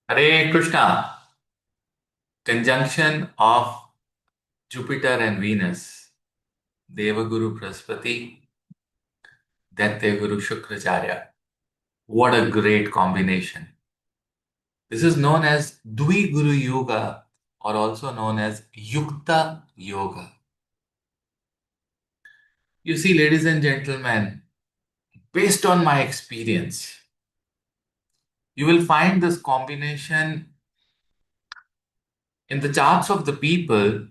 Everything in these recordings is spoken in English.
Hare Krishna. Conjunction of Jupiter and Venus, Devaguru Praspati, Guru Shukracharya. What a great combination. This is known as Dwi Guru Yoga or also known as YUKTA Yoga. You see, ladies and gentlemen, based on my experience, you will find this combination in the charts of the people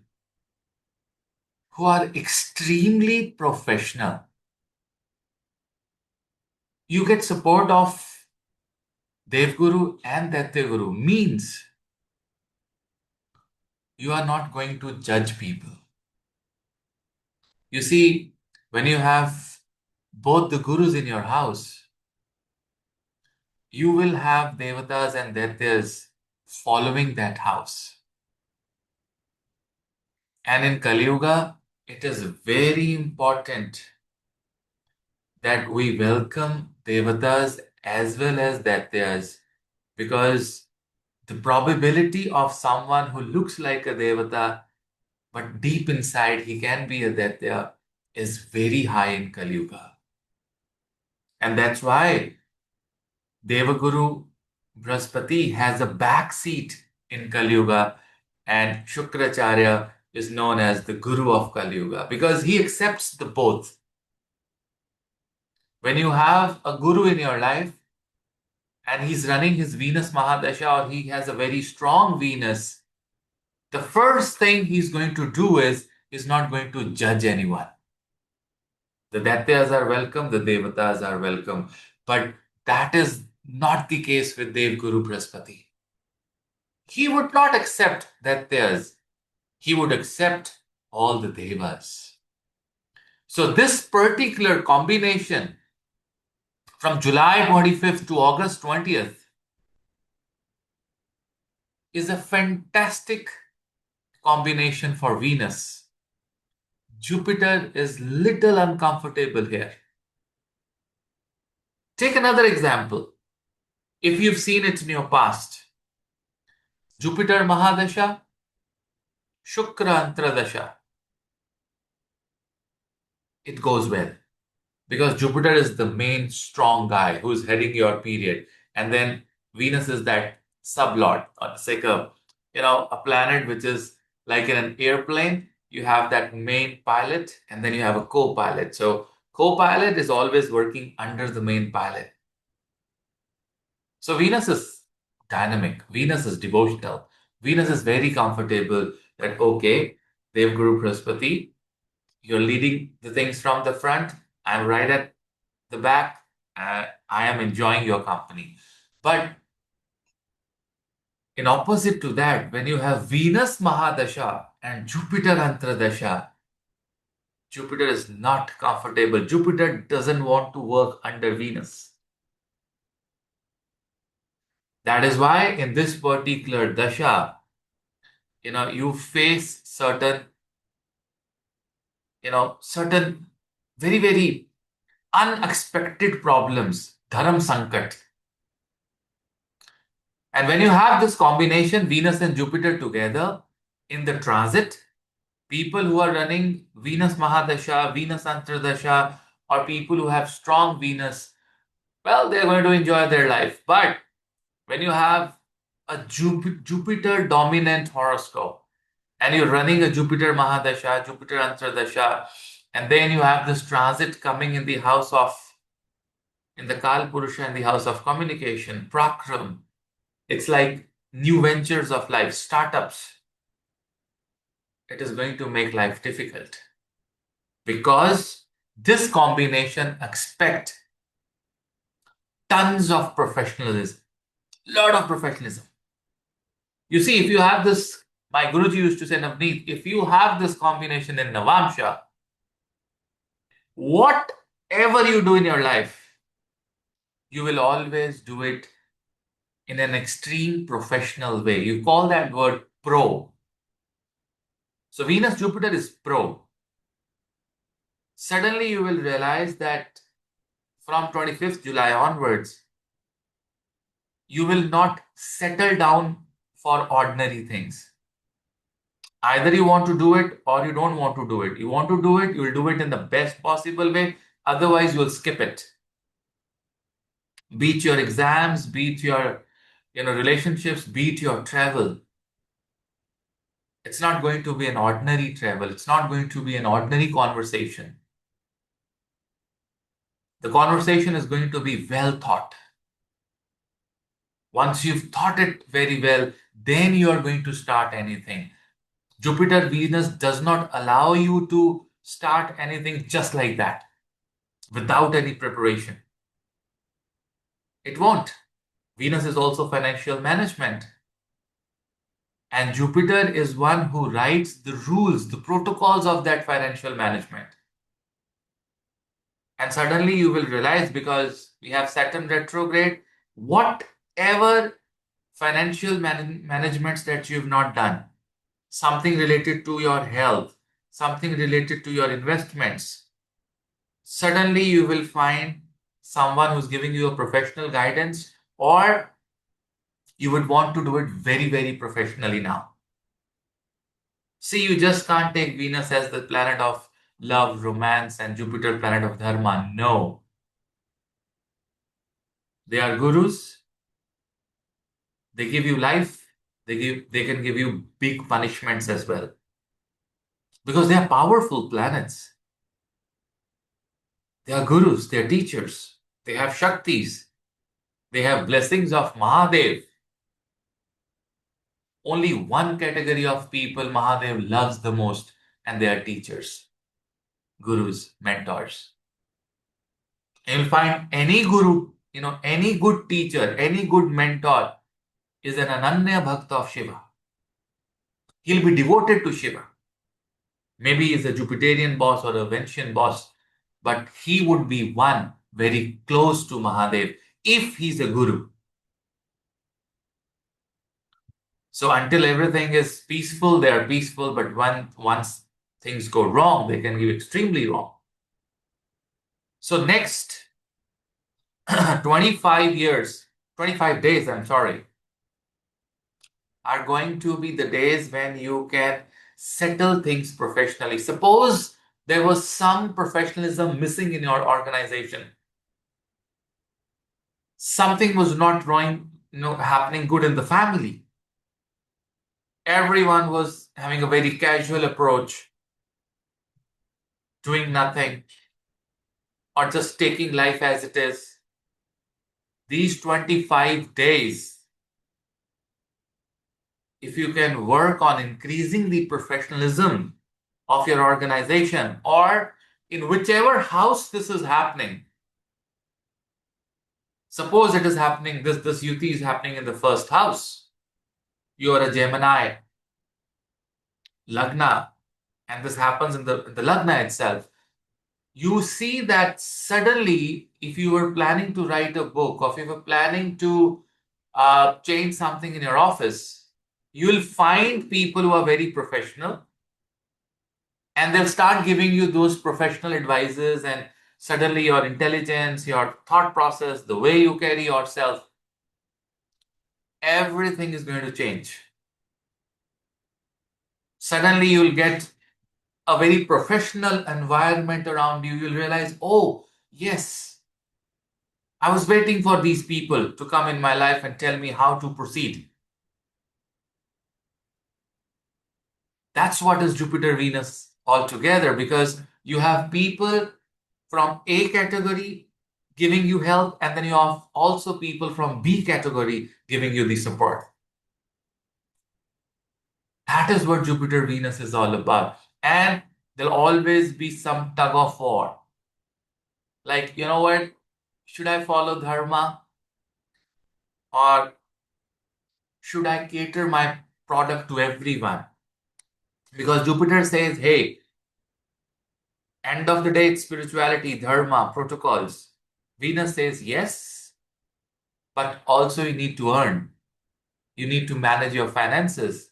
who are extremely professional. You get support of Devguru and Guru means you are not going to judge people. You see, when you have both the gurus in your house, you will have devatas and daityas following that house. And in Kali Yuga, it is very important that we welcome devatas as well as daityas because the probability of someone who looks like a devata but deep inside he can be a Daitya is very high in Kali Yuga. And that's why Devaguru Brahaspati has a back seat in Kali Yuga and Shukracharya is known as the Guru of Kali Yuga because he accepts the both. When you have a Guru in your life and he's running his Venus Mahadasha or he has a very strong Venus, the first thing he's going to do is he's not going to judge anyone. The Daityas are welcome, the Devatas are welcome. But that is not the case with Dev Guru Brahaspati. He would not accept Daityas, he would accept all the Devas. So, this particular combination from July 25th to August 20th is a fantastic combination for Venus. Jupiter is little uncomfortable here. Take another example. If you've seen it in your past, Jupiter Mahadasha, Shukra Antradasha, it goes well. Because Jupiter is the main strong guy who's heading your period. And then Venus is that sublord. It's like a planet which is like in an airplane. You have that main pilot and then you have a co-pilot. So co-pilot is always working under the main pilot. So Venus is dynamic. Venus is devotional. Venus is very comfortable that, okay, Dev Guru Praspati, you're leading the things from the front. I'm right at the back. I am enjoying your company. But in opposite to that, when you have Venus Mahadasha and Jupiter Antradasha, Jupiter is not comfortable. Jupiter doesn't want to work under Venus. That is why in this particular dasha, you face certain very, very unexpected problems, dharam sankat. And when you have this combination, Venus and Jupiter together in the transit, people who are running Venus Mahadasha, Venus Antradasha, or people who have strong Venus, well, they're going to enjoy their life. But when you have a Jupiter dominant horoscope and you're running a Jupiter Mahadasha, Jupiter Antradasha, and then you have this transit coming in the Kal Purusha in the house of communication, Prakram. It's like new ventures of life, startups. It is going to make life difficult because this combination expect tons of professionalism, lot of professionalism. You see, if you have this, my Guruji used to say, Navneet, if you have this combination in Navamsha, whatever you do in your life, you will always do it in an extreme professional way. You call that word pro. So Venus Jupiter is pro. Suddenly you will realize that from 25th July onwards, You will not settle down for ordinary things. Either you want to do it or you don't want to do it. You want to do it, you'll do it in the best possible way. Otherwise, you'll skip it. Be it your exams, be it your relationships, be it your travel. It's not going to be an ordinary travel. It's not going to be an ordinary conversation. The conversation is going to be well thought. Once you've thought it very well, then you are going to start anything. Jupiter Venus does not allow you to start anything just like that without any preparation. It won't. Venus is also financial management. And Jupiter is one who writes the rules, the protocols of that financial management. And suddenly you will realize, because we have Saturn retrograde, whatever financial managements that you've not done, something related to your health, something related to your investments, suddenly you will find someone who's giving you a professional guidance, or you would want to do it very, very professionally now. See, you just can't take Venus as the planet of love, romance, and Jupiter planet of dharma. No. They are gurus. They give you life. They can give you big punishments as well. Because they are powerful planets. They are gurus, they are teachers. They have Shaktis. They have blessings of Mahadev. Only one category of people Mahadev loves the most, and they are teachers, gurus, mentors. And you'll find any guru, any good teacher, any good mentor is an Ananya Bhakta of Shiva. He'll be devoted to Shiva. Maybe he's a Jupiterian boss or a Venusian boss, but he would be one very close to Mahadev if he's a guru. So until everything is peaceful, they are peaceful, but once things go wrong, they can go extremely wrong. So next 25 days, are going to be the days when you can settle things professionally. Suppose there was some professionalism missing in your organization. Something was not happening good in the family. Everyone was having a very casual approach, doing nothing, or just taking life as it is. These 25 days, if you can work on increasing the professionalism of your organization, or in whichever house this is happening. Suppose it is happening, this Yuti is happening in the first house. You are a Gemini, Lagna, and this happens in the Lagna itself. You see that suddenly, if you were planning to write a book, or if you were planning to change something in your office, you will find people who are very professional, and they'll start giving you those professional advices, and suddenly your intelligence, your thought process, the way you carry yourself, everything is going to change. Suddenly you'll get a very professional environment around you. You'll realize, oh, yes, I was waiting for these people to come in my life and tell me how to proceed. That's what is Jupiter Venus altogether, because you have people from A category giving you help, and then you have also people from B category giving you the support. That is what Jupiter Venus is all about. And there'll always be some tug of war. Like, you know what? Should I follow dharma? Or should I cater my product to everyone? Because Jupiter says, hey, end of the day, it's spirituality, dharma, protocols. Venus says, yes, but also you need to earn. You need to manage your finances.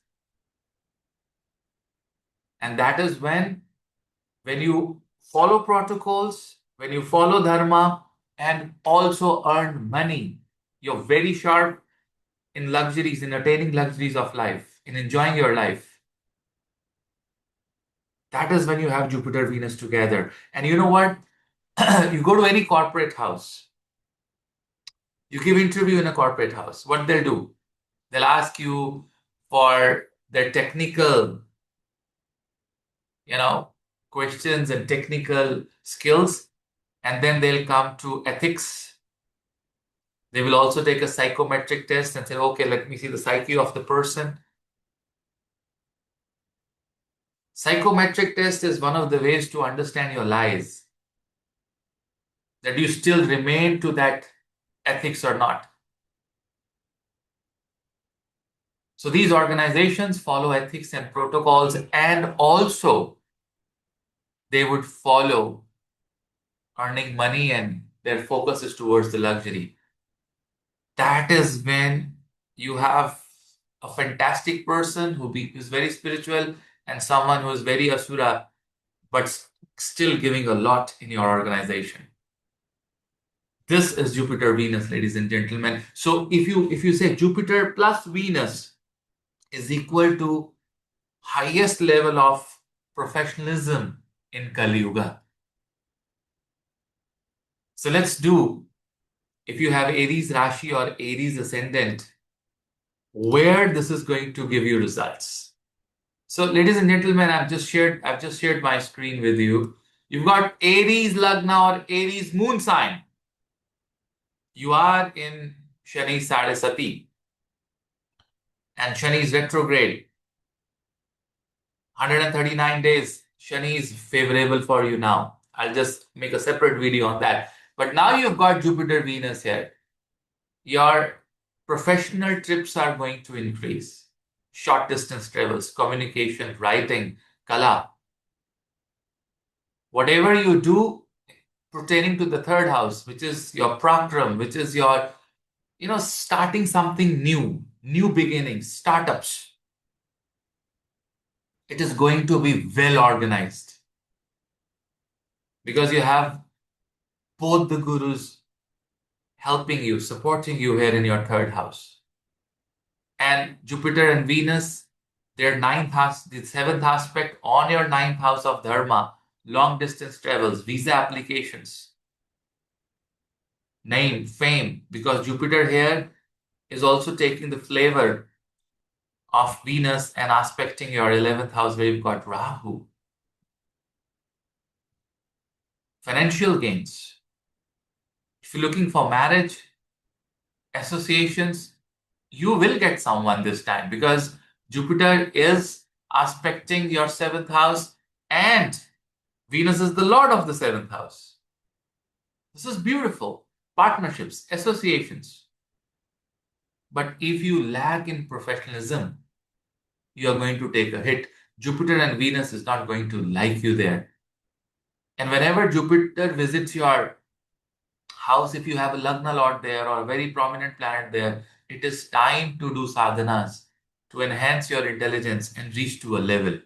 And that is when you follow protocols, when you follow dharma, and also earn money, you're very sharp, in luxuries, in attaining luxuries of life, in enjoying your life, that is when you have Jupiter, Venus together. And you know what? You go to any corporate house, you give interview in a corporate house, what they'll do? They'll ask you for their technical, you know, questions and technical skills, and then they'll come to ethics. They will also take a psychometric test and say, okay, let me see the psyche of the person. Psychometric test is one of the ways to understand your lies, that you still remain to that ethics or not. So these organizations follow ethics and protocols, and also they would follow earning money, and their focus is towards the luxury. That is when you have a fantastic person who's very spiritual, and someone who is very asura, but still giving a lot in your organization. This is Jupiter Venus, ladies and gentlemen. So if you say Jupiter plus Venus is equal to highest level of professionalism in Kali Yuga. So let's do, if you have Aries Rashi or Aries Ascendant, where this is going to give you results. So ladies and gentlemen, I've just shared my screen with you. You've got Aries Lagna or Aries moon sign. You are in Shani Sadesati, and Shani is retrograde. 139 days, Shani is favorable for you now. I'll just make a separate video on that. But now you've got Jupiter Venus here. Your professional trips are going to increase. Short distance travels, communication, writing, kala. Whatever you do pertaining to the third house, which is your prakram, which is your, starting something new beginnings, startups. It is going to be well organized because you have both the gurus helping you, supporting you here in your third house. And Jupiter and Venus, their ninth house, the seventh aspect on your ninth house of Dharma, long distance travels, visa applications, name, fame, because Jupiter here is also taking the flavor of Venus and aspecting your 11th house where you've got Rahu. Financial gains. If you're looking for marriage, associations, you will get someone this time because Jupiter is aspecting your 7th house and Venus is the lord of the 7th house. This is beautiful. Partnerships, associations. But if you lack in professionalism, you are going to take a hit. Jupiter and Venus is not going to like you there. And whenever Jupiter visits your house, if you have a Lagna lord there or a very prominent planet there, it is time to do sadhanas to enhance your intelligence and reach to a level.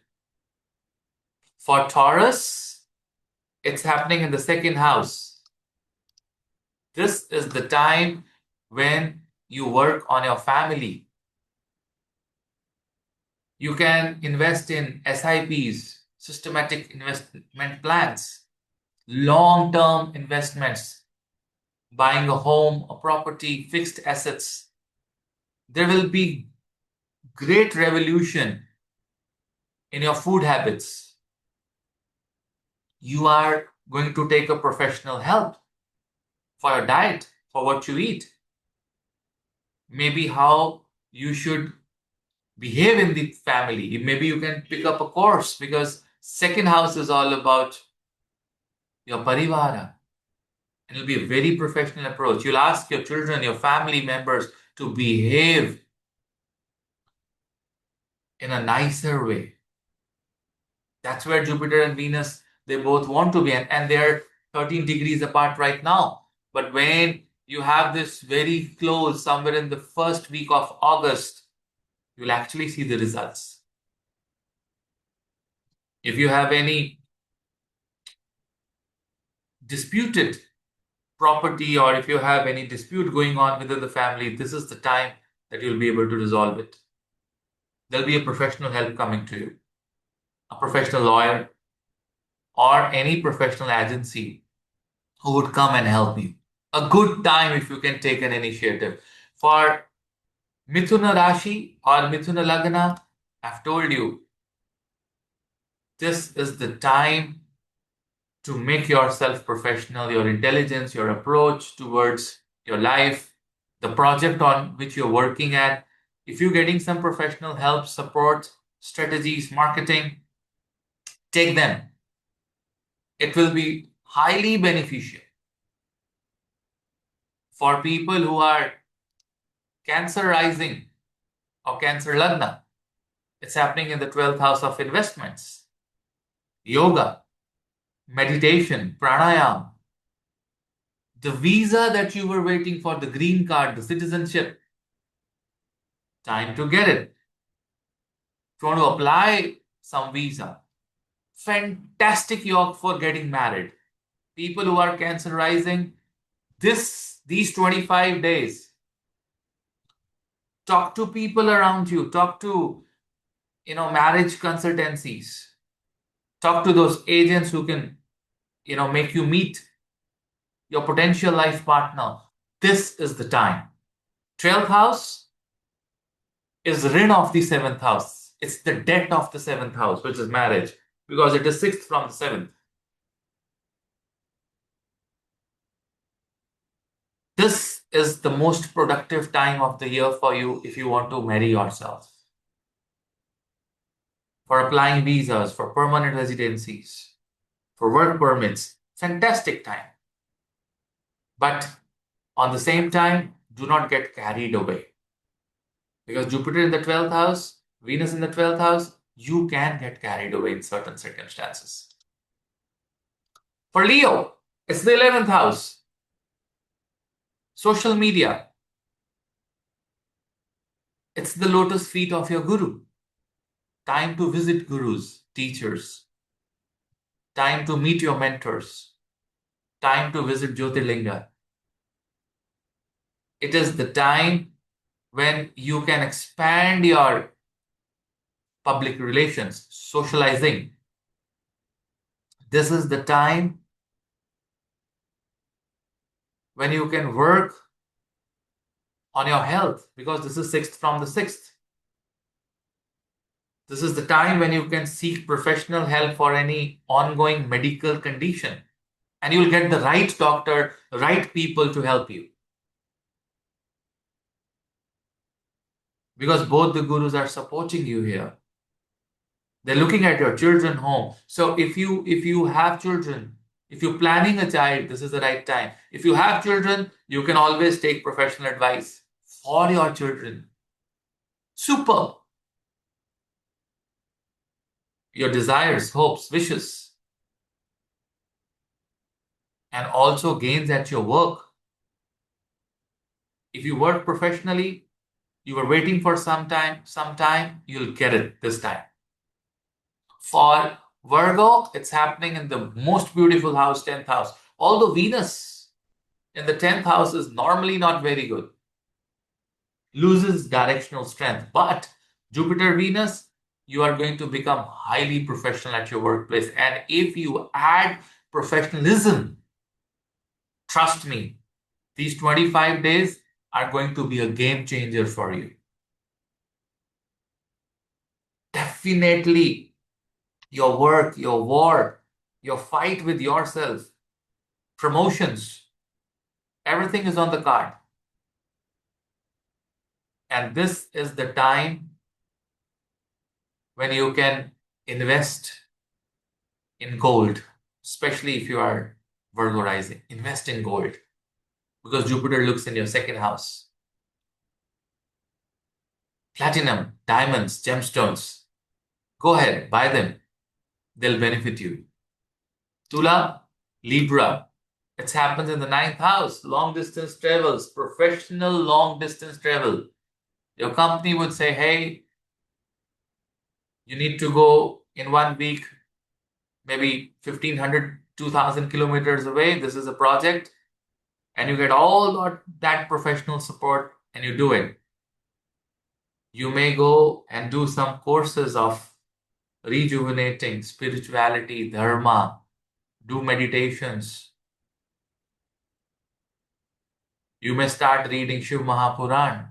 For Taurus, it's happening in the 2nd house. This is the time when you work on your family. You can invest in SIPs, systematic investment plans, long-term investments, buying a home, a property, fixed assets. There will be great revolution in your food habits. You are going to take a professional help for your diet, for what you eat. Maybe how you should behave in the family. Maybe you can pick up a course because 2nd house is all about your parivara. And it'll be a very professional approach. You'll ask your children, your family members to behave in a nicer way. That's where Jupiter and Venus, they both want to be, and they're 13 degrees apart right now. But when you have this very close, somewhere in the first week of August, you'll actually see the results. If you have any disputed property or if you have any dispute going on within the family, this is the time that you'll be able to resolve it. There'll be a professional help coming to you, a professional lawyer, or any professional agency who would come and help you. A good time if you can take an initiative. For Mithuna Rashi or Mithuna Lagna, I've told you, this is the time to make yourself professional, your intelligence, your approach towards your life, the project on which you're working at. If you're getting some professional help, support, strategies, marketing, take them. It will be highly beneficial for people who are Cancer rising or Cancer Lagna. It's happening in the 12th house of investments, yoga, meditation, pranayam. The visa that you were waiting for, the green card, the citizenship, time to get it. If you want to apply some visa, fantastic yoga for getting married. People who are Cancer rising, these 25 days, talk to people around you, talk to marriage consultancies, talk to those agents who can make you meet your potential life partner. This is the time. 12th house is rin of the 7th house. It's the debt of the 7th house, which is marriage, because it is 6th from the 7th. This is the most productive time of the year for you if you want to marry yourself. For applying visas, for permanent residencies, for work permits, fantastic time. But on the same time, do not get carried away. Because Jupiter in the 12th house, Venus in the 12th house, you can get carried away in certain circumstances. For Leo, it's the 11th house. Social media. It's the lotus feet of your guru. Time to visit gurus, teachers. Time to meet your mentors. Time to visit Jyotirlinga. It is the time when you can expand your public relations, socializing. This is the time when you can work on your health, because this is 6th from the 6th. This is the time when you can seek professional help for any ongoing medical condition. And you will get the right doctor, the right people to help you. Because both the gurus are supporting you here. They're looking at your children home. So if you have children, if you're planning a child, this is the right time. If you have children, you can always take professional advice for your children. Super. Your desires, hopes, wishes, and also gains at your work. If you work professionally, you were waiting for some time, you'll get it this time. For Virgo, it's happening in the most beautiful house, 10th house. Although Venus in the 10th house is normally not very good, loses directional strength. But Jupiter, Venus, you are going to become highly professional at your workplace. And if you add professionalism, trust me, these 25 days are going to be a game changer for you. Definitely, your work, your war, your fight with yourself, promotions, everything is on the card. And this is the time when you can invest in gold, especially if you are Virgo rising. Invest in gold, because Jupiter looks in your 2nd house. Platinum, diamonds, gemstones. Go ahead, buy them. They'll benefit you. Tula, Libra. It happens in the 9th house. Long distance travels, professional long distance travel. Your company would say, hey, you need to go in 1 week, maybe 1,500, 2,000 kilometers away. This is a project. And you get all that professional support and you do it. You may go and do some courses of rejuvenating spirituality, dharma, do meditations. You may start reading Shiv Mahapuran,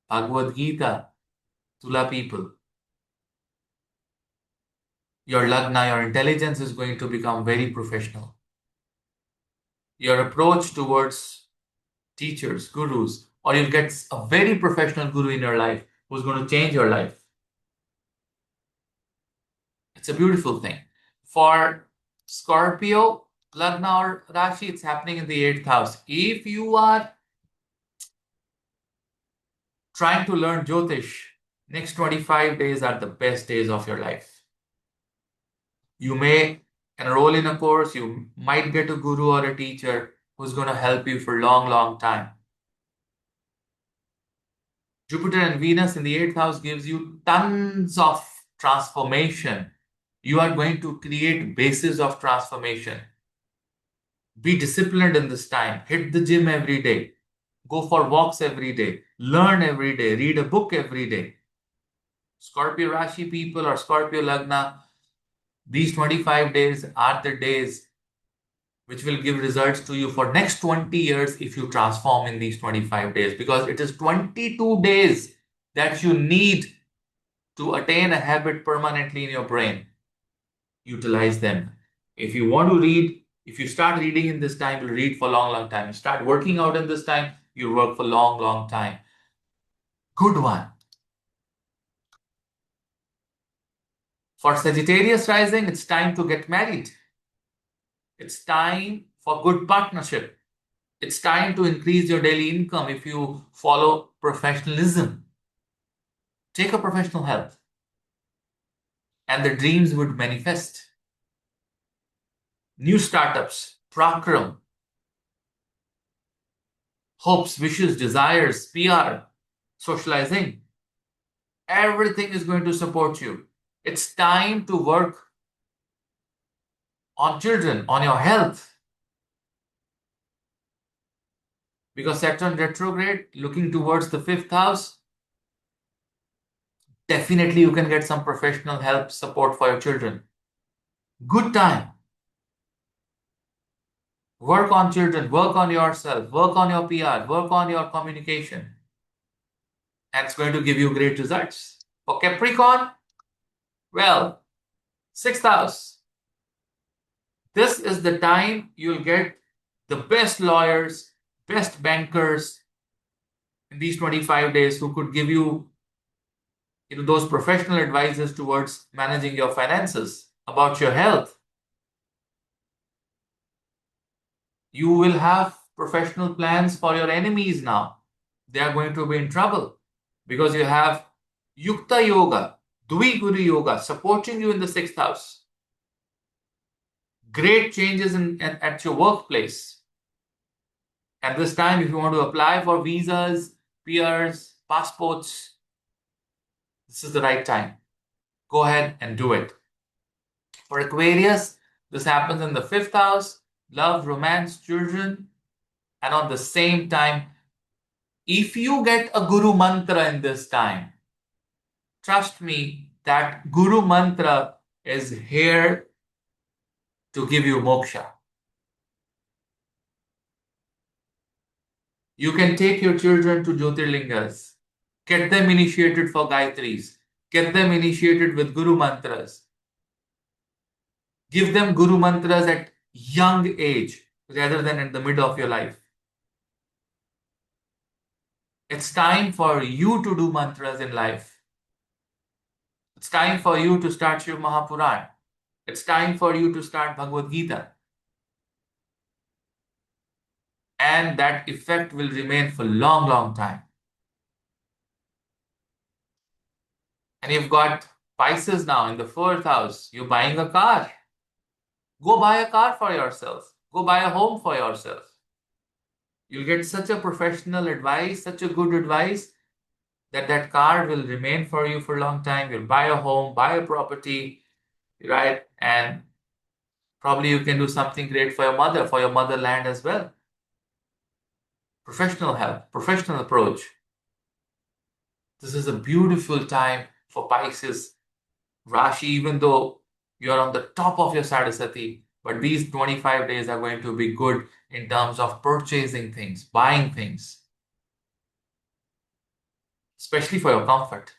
Bhagavad Gita, Tula people. Your Lagna, your intelligence is going to become very professional. Your approach towards teachers, gurus, or you'll get a very professional guru in your life who's going to change your life. It's a beautiful thing. For Scorpio, Lagna or Rashi, it's happening in the 8th house. If you are trying to learn Jyotish, next 25 days are the best days of your life. You may enroll in a course, you might get a guru or a teacher who's going to help you for a long, long time. Jupiter and Venus in the 8th house gives you tons of transformation. You are going to create bases of transformation. Be disciplined in this time. Hit the gym every day. Go for walks every day. Learn every day. Read a book every day. Scorpio Rashi people or Scorpio Lagna, these 25 days are the days which will give results to you for next 20 years if you transform in these 25 days, because it is 22 days that you need to attain a habit permanently in your brain. Utilize them. If you want to read, if you start reading in this time, you'll read for a long, long time. You start working out in this time, you'll work for a long, long time. Good one. For Sagittarius rising, it's time to get married. It's time for good partnership. It's time to increase your daily income if you follow professionalism. Take a professional help, and the dreams would manifest. New startups, prakram, hopes, wishes, desires, PR, socializing. Everything is going to support you. It's time to work on children, on your health. Because Saturn retrograde, looking towards the 5th house, definitely you can get some professional help, support for your children. Good time. Work on children, work on yourself, work on your PR, work on your communication. And it's going to give you great results. For Capricorn, well, 6th house. This is the time you'll get the best lawyers, best bankers in these 25 days who could give you, those professional advices towards managing your finances, about your health. You will have professional plans for your enemies now. They are going to be in trouble because you have YUKTA Yoga, Dwi Guru Yoga supporting you in the 6th house. Great changes at your workplace. At this time, if you want to apply for visas, PRs, passports, this is the right time. Go ahead and do it. For Aquarius, this happens in the 5th house, love, romance, children, and on the same time, if you get a Guru Mantra in this time, trust me, that Guru Mantra is here to give you moksha. You can take your children to Jyotirlingas, get them initiated for Gayatris, get them initiated with Guru Mantras. Give them Guru Mantras at young age rather than in the middle of your life. It's time for you to do mantras in life. It's time for you to start Shiv Mahapuran. It's time for you to start Bhagavad Gita. And that effect will remain for a long, long time. And you've got Pisces now in the 4th house. You're buying a car. Go buy a car for yourself. Go buy a home for yourself. You'll get such a professional advice, such a good advice, that car will remain for you for a long time. You'll buy a home, buy a property, right? And probably you can do something great for your motherland as well. Professional help, professional approach. This is a beautiful time for Pisces Rashi, even though you're on the top of your Sadhasati, but these 25 days are going to be good in terms of purchasing things, buying things, especially for your comfort.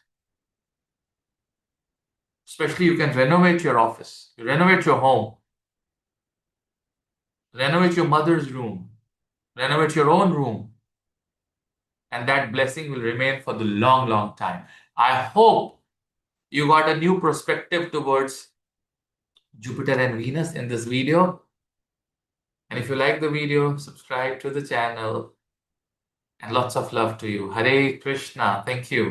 Especially you can renovate your office, renovate your home, renovate your mother's room, renovate your own room, and that blessing will remain for the long, long time. I hope you got a new perspective towards Jupiter and Venus in this video. And if you like the video, subscribe to the channel and lots of love to you. Hare Krishna. Thank you.